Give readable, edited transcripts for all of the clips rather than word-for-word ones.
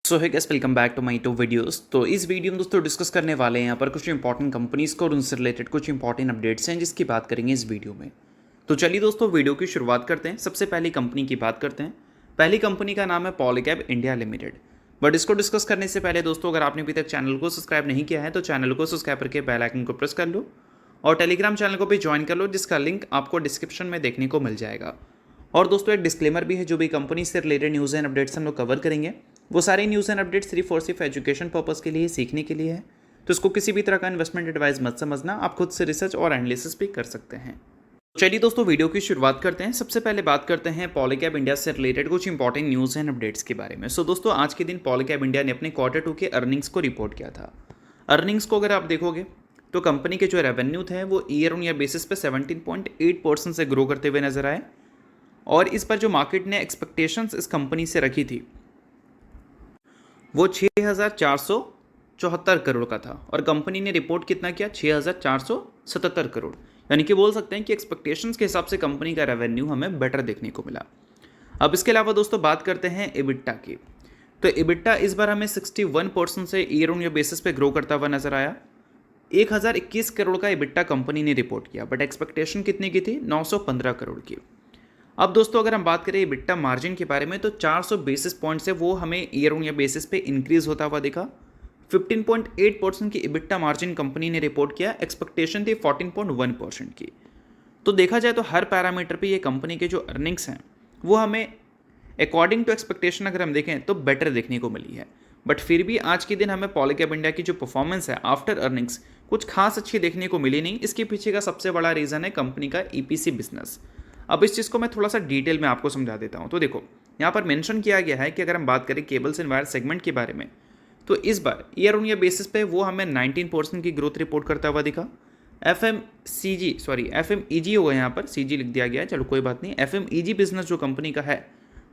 So hi guys, welcome back to my two videos. तो इस video में दोस्तों डिस्कस करने वाले हैं यहाँ पर कुछ इंपॉर्टेंट कंपनीज को और उनसे रिलेटेड कुछ इंपॉर्टेंट अपडेट्स हैं जिसकी बात करेंगे इस वीडियो में। तो चलिए दोस्तों वीडियो की शुरुआत करते हैं। सबसे पहली कंपनी की बात करते हैं। पहली कंपनी का नाम है पॉलीकैब इंडिया लिमिटेड। बट इसको डिस्कस करने से पहले दोस्तों, अगर आपने अभी तक चैनल को सब्सक्राइब नहीं किया है तो चैनल को सब्सक्राइब करके बेल आइकन को प्रेस कर लो और टेलीग्राम चैनल को भी ज्वाइन कर लो, जिसका लिंक आपको डिस्क्रिप्शन में देखने को मिल जाएगा। और दोस्तों एक डिस्क्लेमर भी है, जो भी कंपनी से रिलेटेड न्यूज़ एंड अपडेट्स हम लोग कवर करेंगे वो सारे न्यूज़ एंड अपडेट्स सिर्फ और सिर्फ एजुकेशन पर्पस के लिए, सीखने के लिए है। तो इसको किसी भी तरह का इन्वेस्टमेंट एडवाइस मत समझना, आप खुद से रिसर्च और एनालिसिस भी कर सकते हैं। चलिए दोस्तों वीडियो की शुरुआत करते हैं। सबसे पहले बात करते हैं पॉलीकैब इंडिया से रिलेटेड कुछ इंपॉर्टेंट न्यूज़ एंड अपडेट्स के बारे में। सो दोस्तों आज के दिन पॉलीकैब इंडिया ने अपने Q2 के अर्निंग्स को रिपोर्ट किया था। अर्निंग्स को अगर आप देखोगे तो कंपनी के जो रेवेन्यू थे वो ईयर ऑन ईयर बेसिस पे 17.8% से ग्रो करते हुए नजर आए। और इस पर जो मार्केट ने एक्सपेक्टेशंस इस कंपनी से रखी थी वो 6,474 करोड़ का था और कंपनी ने रिपोर्ट कितना किया, 6,477 करोड़। यानी कि बोल सकते हैं कि एक्सपेक्टेशंस के हिसाब से कंपनी का रेवेन्यू हमें बेटर देखने को मिला। अब इसके अलावा दोस्तों बात करते हैं इबिट्टा की। तो इबिट्टा इस बार हमें 61% से ईयर ऑन ईयर बेसिस पे ग्रो करता हुआ नजर आया। 1,021 करोड़ का इबिट्टा कंपनी ने रिपोर्ट किया, बट एक्सपेक्टेशन कितनी की थी, 915 करोड़ की। अब दोस्तों अगर हम बात करें इबिट्टा मार्जिन के बारे में तो 400 बेसिस पॉइंट से वो हमें ईयर ऑन ईयर बेसिस पे इंक्रीज होता हुआ दिखा। 15.8% की इबिट्टा मार्जिन कंपनी ने रिपोर्ट किया, एक्सपेक्टेशन थी 14.1% की। तो देखा जाए तो हर पैरामीटर पे ये कंपनी के जो अर्निंग्स हैं वो हमें अकॉर्डिंग टू एक्सपेक्टेशन अगर हम देखें तो बेटर देखने को मिली है। बट फिर भी आज के दिन हमें पॉलीकैब इंडिया की जो परफॉर्मेंस है आफ्टर अर्निंग्स कुछ खास अच्छी देखने को मिली नहीं। इसके पीछे का सबसे बड़ा रीज़न है कंपनी का ईपीसी बिजनेस। अब इस चीज़ को मैं थोड़ा सा डिटेल में आपको समझा देता हूँ। तो देखो यहाँ पर मेंशन किया गया है कि अगर हम बात करें केबल्स एंड वायर सेगमेंट के बारे में तो इस बार ईयर ऑन ईयर बेसिस पे वो हमें 19% की ग्रोथ रिपोर्ट करता हुआ दिखा। एफएमईजी होगा, यहाँ पर सीजी लिख दिया गया है, चलो कोई बात नहीं। एफएमईजी बिजनेस जो कंपनी का है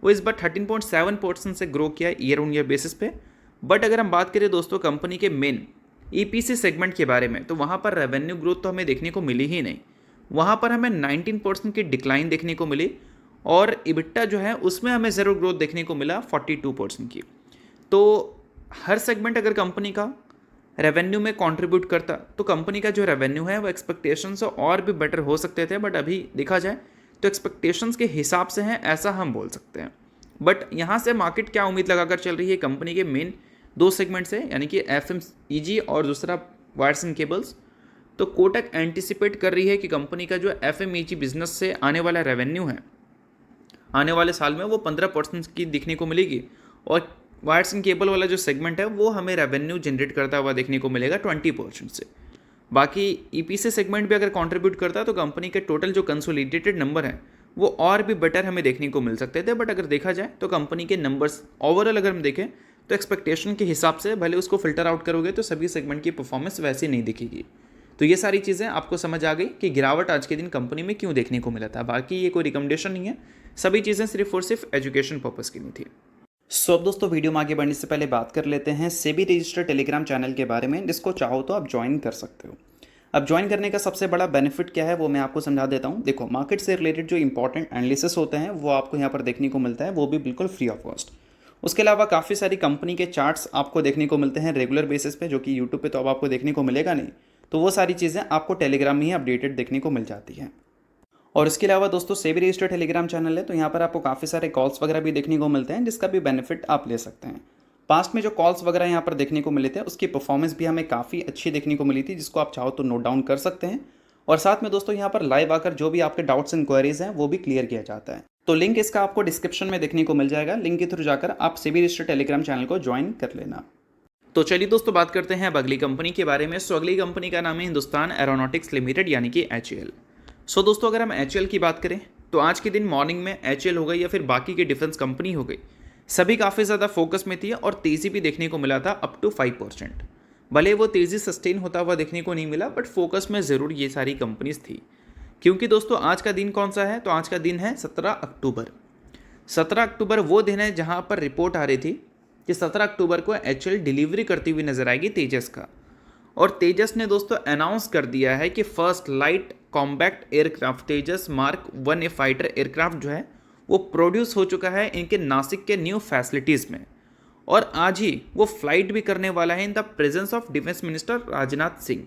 वो इस बार 13.7% से ग्रो किया ईयर ऑन ईयर बेसिस पे। बट अगर हम बात करें दोस्तों कंपनी के मेन ईपीसी सेगमेंट के बारे में तो वहाँ पर रेवेन्यू ग्रोथ तो हमें देखने को मिली ही नहीं। वहाँ पर हमें 19% की डिक्लाइन देखने को मिली और इबिट्टा जो है उसमें हमें ज़ीरो ग्रोथ देखने को मिला 42% की। तो हर सेगमेंट अगर कंपनी का रेवेन्यू में कंट्रीब्यूट करता तो कंपनी का जो रेवेन्यू है वो एक्सपेक्टेशन से और भी बेटर हो सकते थे। बट अभी देखा जाए तो एक्सपेक्टेशंस के हिसाब से हैं, ऐसा हम बोल सकते हैं। बट यहाँ से मार्केट क्या उम्मीद लगाकर चल रही है कंपनी के मेन दो सेगमेंट से, यानी कि एफएमईजी और दूसरा वायर्स एंड केबल्स। तो कोटक एंटिसिपेट कर रही है कि कंपनी का जो एफएमईजी बिजनेस से आने वाला रेवेन्यू है आने वाले साल में वो 15% की दिखने को मिलेगी और वायर्स एंड केबल वाला जो सेगमेंट है वो हमें रेवेन्यू जनरेट करता हुआ देखने को मिलेगा 20% से। बाकी ईपीसी सेगमेंट भी अगर कंट्रीब्यूट करता है तो कंपनी के टोटल जो कंसोलिडेटेड नंबर हैं वो और भी बेटर हमें देखने को मिल सकते थे। बट अगर देखा जाए तो कंपनी के नंबर्स ओवरऑल अगर हम देखें तो एक्सपेक्टेशन के हिसाब से भले उसको फिल्टर आउट करोगे तो सभी सेगमेंट की परफॉर्मेंस वैसी नहीं दिखेगी। तो ये सारी चीज़ें आपको समझ आ गई कि गिरावट आज के दिन कंपनी में क्यों देखने को मिला था। बाकी ये कोई रिकमेंडेशन नहीं है, सभी चीज़ें सिर्फ और सिर्फ एजुकेशन पर्पज़ की नहीं थी। सो अब दोस्तों वीडियो में आगे बढ़ने से पहले बात कर लेते हैं सेबी रजिस्टर्ड टेलीग्राम चैनल के बारे में, जिसको चाहो तो आप ज्वाइन कर सकते हो। अब ज्वाइन करने का सबसे बड़ा बेनिफिट क्या है वो मैं आपको समझा देता हूँ। देखो मार्केट से रिलेटेड जो इंपॉर्टेंट एनालिसिस होते हैं वो आपको यहाँ पर देखने को मिलता है, वो भी बिल्कुल फ्री ऑफ कॉस्ट। उसके अलावा काफ़ी सारी कंपनी के चार्ट्स आपको देखने को मिलते हैं रेगुलर बेसिस पे, जो कि यूट्यूब पे तो अब आपको देखने को मिलेगा नहीं। तो वो सारी चीज़ें आपको टेलीग्राम में ही अपडेटेड देखने को मिल जाती हैं। और इसके अलावा दोस्तों सेबी रजिस्टर्ड टेलीग्राम चैनल है, तो यहाँ पर आपको काफ़ी सारे कॉल्स वगैरह भी देखने को मिलते हैं, जिसका भी बेनिफिट आप ले सकते हैं। पास्ट में जो कॉल्स वगैरह यहाँ पर देखने को मिले थे उसकी परफॉर्मेंस भी हमें काफ़ी अच्छी देखने को मिली थी, जिसको आप चाहो तो नोट डाउन कर सकते हैं। और साथ में दोस्तों यहाँ पर लाइव आकर जो भी आपके डाउट्स इंक्वायरीज हैं वो भी क्लियर किया जाता है। तो लिंक इसका आपको डिस्क्रिप्शन में देखने को मिल जाएगा, लिंक के थ्रू जाकर आप सेबी रजिस्टर्ड टेलीग्राम चैनल को ज्वाइन कर लेना। तो चलिए दोस्तों बात करते हैं अब अगली कंपनी के बारे में। सो अगली कंपनी का नाम है हिंदुस्तान एरोनॉटिक्स लिमिटेड, यानी कि एचएएल। सो दोस्तों अगर हम एचएएल की बात करें तो आज के दिन मॉर्निंग में एचएएल हो गई या फिर बाकी की डिफेंस कंपनी हो गई, सभी काफ़ी ज़्यादा फोकस में थी और तेज़ी भी देखने को मिला था अप टू 5%। भले वो तेज़ी सस्टेन होता हुआ देखने को नहीं मिला बट फोकस में ज़रूर ये सारी कंपनीज थी। क्योंकि दोस्तों आज का दिन कौन सा है, तो आज का दिन है 17 अक्टूबर। 17 अक्टूबर वो दिन है जहाँ पर रिपोर्ट आ रही थी कि 17 अक्टूबर को एचएएल डिलीवरी करती हुई नजर आएगी तेजस का। और तेजस ने दोस्तों अनाउंस कर दिया है कि फर्स्ट लाइट कॉम्बैक्ट एयरक्राफ्ट तेजस मार्क 1A फाइटर एयरक्राफ्ट जो है वो प्रोड्यूस हो चुका है इनके नासिक के न्यू फैसिलिटीज़ में। और आज ही वो फ्लाइट भी करने वाला है in the presence of defence minister Rajnath Singh.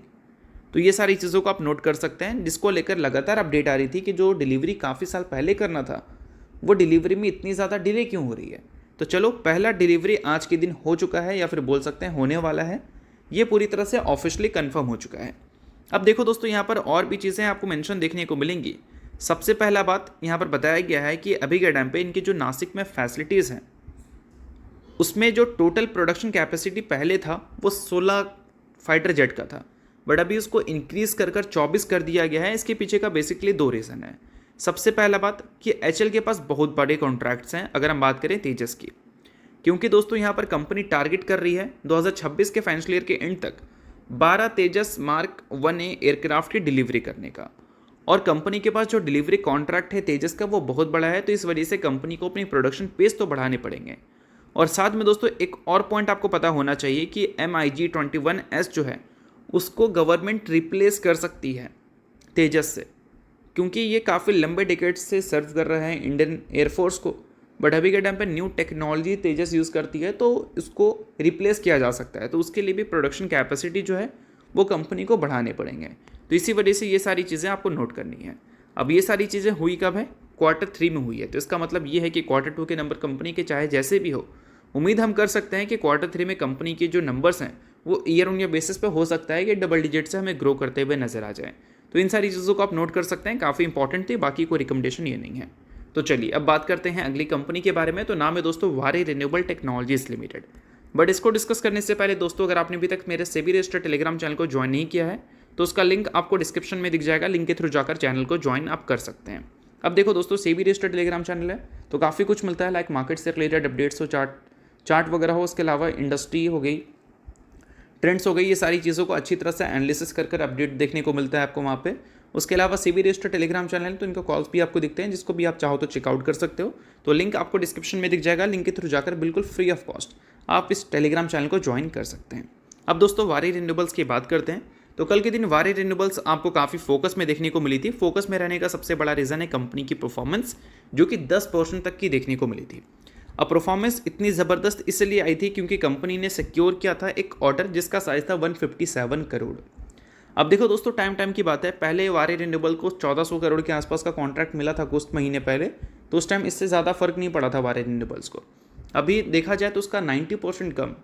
तो ये सारी चीज़ों को आप नोट कर सकते हैं, जिसको लेकर लगातार अपडेट आ रही थी कि जो डिलीवरी काफ़ी साल पहले करना था वो डिलीवरी में इतनी ज़्यादा डिले क्यों हो रही है। तो चलो, पहला डिलीवरी आज के दिन हो चुका है, या फिर बोल सकते हैं होने वाला है। ये पूरी तरह से ऑफिशियली कंफर्म हो चुका है। अब देखो दोस्तों, यहाँ पर और भी चीज़ें आपको मेंशन देखने को मिलेंगी। सबसे पहला बात यहाँ पर बताया गया है कि अभी के टाइम पे इनकी जो नासिक में फैसिलिटीज़ हैं उसमें जो टोटल प्रोडक्शन कैपेसिटी पहले था वो 16 फाइटर जेट का था, बट अभी उसको इंक्रीज़ कर 24 कर दिया गया है। इसके पीछे का बेसिकली 2 रीज़न है। सबसे पहला बात कि एचएल के पास बहुत बड़े कॉन्ट्रैक्ट्स हैं अगर हम बात करें तेजस की, क्योंकि दोस्तों यहाँ पर कंपनी टारगेट कर रही है 2026 के फाइनेंशियल ईयर के एंड तक 12 तेजस मार्क 1A एयरक्राफ्ट की डिलीवरी करने का। और कंपनी के पास जो डिलीवरी कॉन्ट्रैक्ट है तेजस का वो बहुत बड़ा है, तो इस वजह से कंपनी को अपनी प्रोडक्शन पेस तो बढ़ाने पड़ेंगे। और साथ में दोस्तों एक और पॉइंट आपको पता होना चाहिए कि MiG-21S जो है उसको गवर्नमेंट रिप्लेस कर सकती है तेजस से, क्योंकि ये काफ़ी लंबे डिकेड्स से सर्व कर रहा है इंडियन एयरफोर्स को। बट अभी के टाइम पे न्यू टेक्नोलॉजी तेजस यूज़ करती है, तो इसको रिप्लेस किया जा सकता है। तो उसके लिए भी प्रोडक्शन कैपेसिटी जो है वो कंपनी को बढ़ाने पड़ेंगे। तो इसी वजह से ये सारी चीज़ें आपको नोट करनी है। अब ये सारी चीज़ें हुई कब है? Q3 में हुई है। तो इसका मतलब ये है कि Q2 के नंबर कंपनी के चाहे जैसे भी हो, उम्मीद हम कर सकते हैं कि Q3 में कंपनी के जो नंबर्स हैं वो ईयर ऑन ईयर बेसिस पे हो सकता है कि डबल डिजिट से हमें ग्रो करते हुए नजर आ जाए। तो इन सारी चीज़ों को आप नोट कर सकते हैं, काफ़ी इंपॉर्टेंट थी, बाकी कोई रिकमेंडेशन ये नहीं है। तो चलिए अब बात करते हैं अगली कंपनी के बारे में। तो नाम है दोस्तों वारी रिन्यूएबल टेक्नोलॉजीज लिमिटेड। बट इसको डिस्कस करने से पहले दोस्तों, अगर आपने अभी तक मेरे सेबी रजिस्टर्ड टेलीग्राम चैनल को ज्वाइन नहीं किया है तो उसका लिंक आपको डिस्क्रिप्शन में दिख जाएगा, लिंक के थ्रू जाकर चैनल को ज्वाइन आप कर सकते हैं। अब देखो दोस्तों, सेबी रजिस्टर्ड टेलीग्राम चैनल है तो काफ़ी कुछ मिलता है, लाइक मार्केट से रिलेटेड अपडेट्स हो, चार्ट वगैरह हो, उसके अलावा इंडस्ट्री हो गई, ट्रेंड्स हो गई, ये सारी चीज़ों को अच्छी तरह से एनालिसिस कर अपडेट देखने को मिलता है आपको वहाँ पे। उसके अलावा सेबी रजिस्टर्ड टेलीग्राम चैनल है तो इनका कॉल्स भी आपको दिखते हैं, जिसको भी आप चाहो तो चेकआउट कर सकते हो। तो लिंक आपको डिस्क्रिप्शन में दिख जाएगा, लिंक के थ्रू जाकर बिल्कुल फ्री ऑफ कॉस्ट आप इस टेलीग्राम चैनल को ज्वाइन कर सकते हैं। अब दोस्तों वारी रिन्यूएबल्स की बात करते हैं। तो कल के दिन वारी रिन्यूएबल्स आपको काफ़ी फोकस में देखने को मिली थी। फोकस में रहने का सबसे बड़ा रीज़न है कंपनी की परफॉर्मेंस, जो कि 10% तक की देखने को मिली थी। अब परफॉर्मेंस इतनी ज़बरदस्त इसलिए आई थी क्योंकि कंपनी ने सिक्योर किया था एक ऑर्डर जिसका साइज़ था 157 करोड़। अब देखो दोस्तों, टाइम की बात है, पहले वारी रिन्यूएबल को 1400 करोड़ के आसपास का कॉन्ट्रैक्ट मिला था कुछ महीने पहले, तो उस टाइम इससे ज़्यादा फर्क नहीं पड़ा था वारी रिन्यूएबल्स को। अभी देखा जाए तो उसका 90% कम,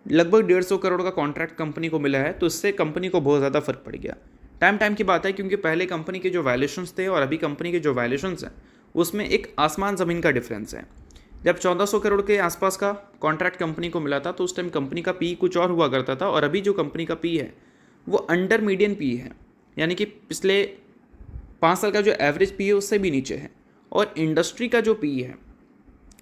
लगभग 150 करोड़ का कॉन्ट्रैक्ट कंपनी को मिला है, तो इससे कंपनी को बहुत ज़्यादा फर्क पड़ गया। टाइम की बात है क्योंकि पहले कंपनी के जो वैल्यूएशंस थे और अभी कंपनी के जो वैल्यूएशंस हैं उसमें एक आसमान ज़मीन का डिफरेंस है। जब 1400 करोड़ के आसपास का कॉन्ट्रैक्ट कंपनी को मिला था तो उस टाइम कंपनी का पी कुछ और हुआ करता था, और अभी जो कंपनी का पी है वो अंडर मीडियन पी है, यानी कि पिछले 5 साल का जो एवरेज पी है उससे भी नीचे है। और इंडस्ट्री का जो पी है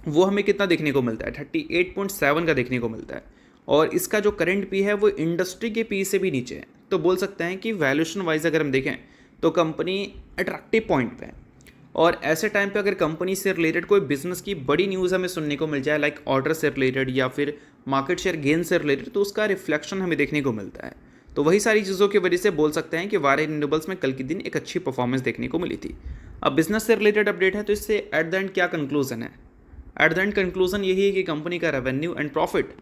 वो हमें कितना देखने को मिलता है? 38.7 का देखने को मिलता है, और इसका जो करंट पी है वो इंडस्ट्री के पी से भी नीचे है। तो बोल सकते हैं कि वैल्यूएशन वाइज अगर हम देखें तो कंपनी अट्रैक्टिव पॉइंट पे है। और ऐसे टाइम पे अगर कंपनी से रिलेटेड कोई बिजनेस की बड़ी न्यूज़ हमें सुनने को मिल जाए, लाइक ऑर्डर से रिलेटेड या फिर मार्केट शेयर गेन से रिलेटेड, तो उसका रिफ्लेक्शन हमें देखने को मिलता है। तो वही सारी चीज़ों की वजह से बोल सकते हैं कि वारी रिन्यूएबल्स में कल के दिन एक अच्छी परफॉर्मेंस देखने को मिली थी। अब बिजनेस से रिलेटेड अपडेट है, तो इससे एट द एंड क्या कंक्लूजन है? एट द एंड कंक्लूजन यही है कि कंपनी का revenue and profit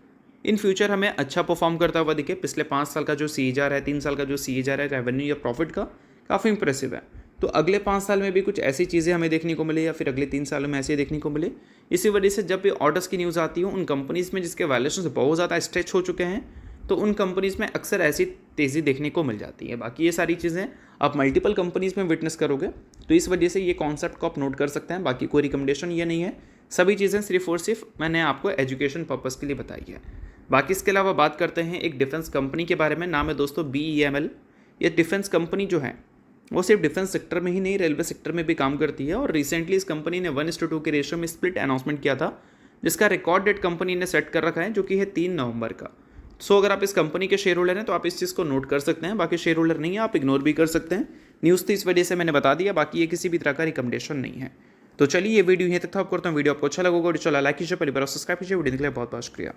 in future हमें अच्छा परफॉर्म करता हुआ दिखे। पिछले 5 साल का जो CAGR है, 3 साल का जो CAGR है रेवेन्यू या प्रॉफिट का, काफ़ी इंप्रेसिव है। तो अगले 5 साल में भी कुछ ऐसी चीज़ें हमें देखने को मिले, या फिर अगले 3 सालों में ऐसे देखने को मिले। इसी वजह से जब भी ऑर्डर्स की न्यूज़ आती हो उन कंपनीज़ में जिसके वैल्यूएशंस बहुत ज़्यादा स्ट्रेच हो चुके हैं, तो उन कंपनीज़ में अक्सर ऐसी तेज़ी देखने को मिल जाती है। बाकी ये सारी चीज़ें आप मल्टीपल कंपनीज़ में विटनेस करोगे, तो इस वजह से ये कॉन्सेप्ट को आप नोट कर सकते हैं। बाकी कोई रिकमेंडेशन ये नहीं है, सभी चीज़ें सिर्फ और सिर्फ मैंने आपको एजुकेशन पर्पज़ के लिए बताई है। बाकी इसके अलावा बात करते हैं एक डिफेंस कंपनी के बारे में, नाम है दोस्तों BEML। ये डिफेंस कंपनी जो है वो सिर्फ डिफेंस सेक्टर में ही नहीं, रेलवे सेक्टर में भी काम करती है। और रिसेंटली इस कंपनी ने 1:2 के रेशियो में स्प्लिट अनाउंसमेंट किया था, जिसका रिकॉर्ड डेट कंपनी ने सेट कर रखा है, जो कि है 3 नवंबर का। सो अगर आप इस कंपनी के शेयर होल्डर हैं तो आप इस चीज़ को नोट कर सकते हैं। बाकी शेयर होल्डर नहीं है आप इग्नोर भी कर सकते हैं। न्यूज़ थी इस वजह से मैंने बता दिया, बाकी ये किसी भी तरह का रिकमेंडेशन नहीं है। तो चलिए ये वीडियो यहीं तक था। आप करता हूँ, वीडियो आपको अच्छा लगा होगा, चला लाइक कीजिए, पहली बार सब्सक्राइब कीजिए। वीडियो के लिए बहुत बहुत शुक्रिया।